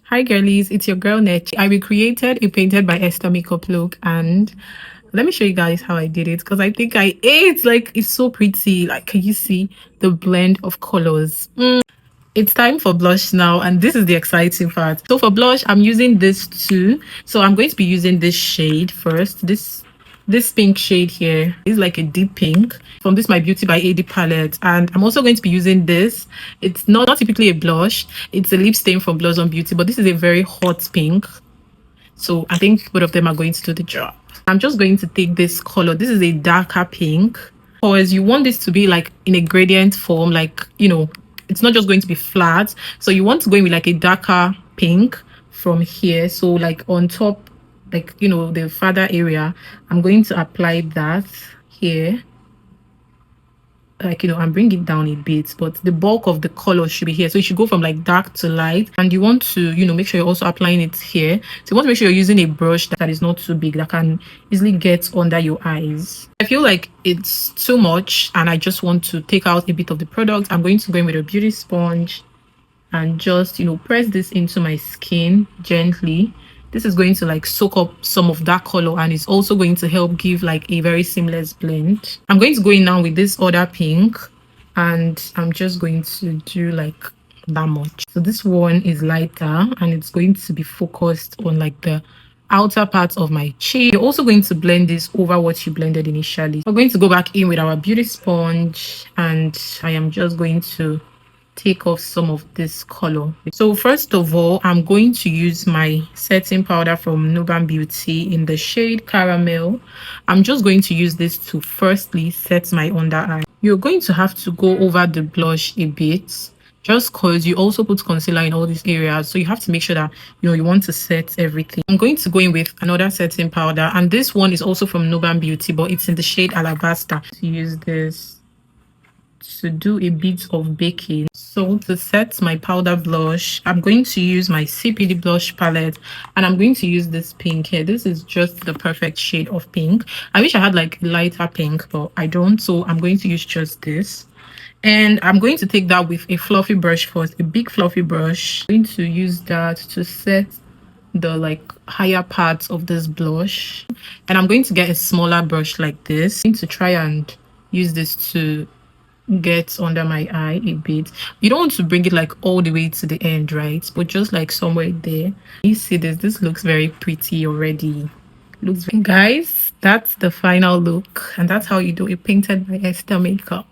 Hi girlies, it's your girl Net. I recreated a Painted by Esther makeup look, and let me show you guys how I did it because I think I ate. Like, it's so pretty. Like, can you see the blend of colors? It's time for blush now, and this is the exciting part. So for blush, I'm using this too. So I'm going to be using this shade first. This pink shade here is like a deep pink from this My Beauty by AD palette, and I'm also going to be using this. It's not typically a blush, it's a lip stain from Blossom Beauty, but this is a very hot pink, so I think both of them are going to do the job. I'm just going to take this color. This is a darker pink, because you want this to be like in a gradient form, like, you know, it's not just going to be flat, so you want to go in with like a darker pink from here. So like on top, like, you know, the farther area, I'm going to apply that here, like, you know, and bring it down a bit, but the bulk of the color should be here. So you should go from like dark to light, and you want to, you know, make sure you're also applying it here. So you want to make sure you're using a brush that is not too big, that can easily get under your eyes. I feel like it's too much and I just want to take out a bit of the product. I'm going to go in with a beauty sponge and just, you know, press this into my skin gently. This is going to like soak up some of that color, and it's also going to help give like a very seamless blend. I'm going to go in now with this other pink, and I'm just going to do like that much. So this one is lighter and it's going to be focused on like the outer parts of my chin. You're also going to blend this over what you blended initially. We're going to go back in with our beauty sponge, and I am just going to take off some of this color. So first of all, I'm going to use my setting powder from Nuban Beauty in the shade Caramel. I'm just going to use this to firstly set my under eye. You're going to have to go over the blush a bit, just because you also put concealer in all these areas, so you have to make sure that, you know, you want to set everything. I'm going to go in with another setting powder, and this one is also from Nuban Beauty, but it's in the shade Alabaster. To use this to do a bit of baking. So to set my powder blush, I'm going to use my CPD blush palette, and I'm going to use this pink here. This is just the perfect shade of pink. I wish I had like lighter pink, but I don't, so I'm going to use just this. And I'm going to take that with a fluffy brush first, a big fluffy brush. I'm going to use that to set the like higher parts of this blush, and I'm going to get a smaller brush like this. I'm going to try and use this to get under my eye a bit. You don't want to bring it like all the way to the end, right? But just like somewhere there. You see this looks very pretty already. Looks very... Guys, that's the final look, and that's how you do a Painted by Esther makeup.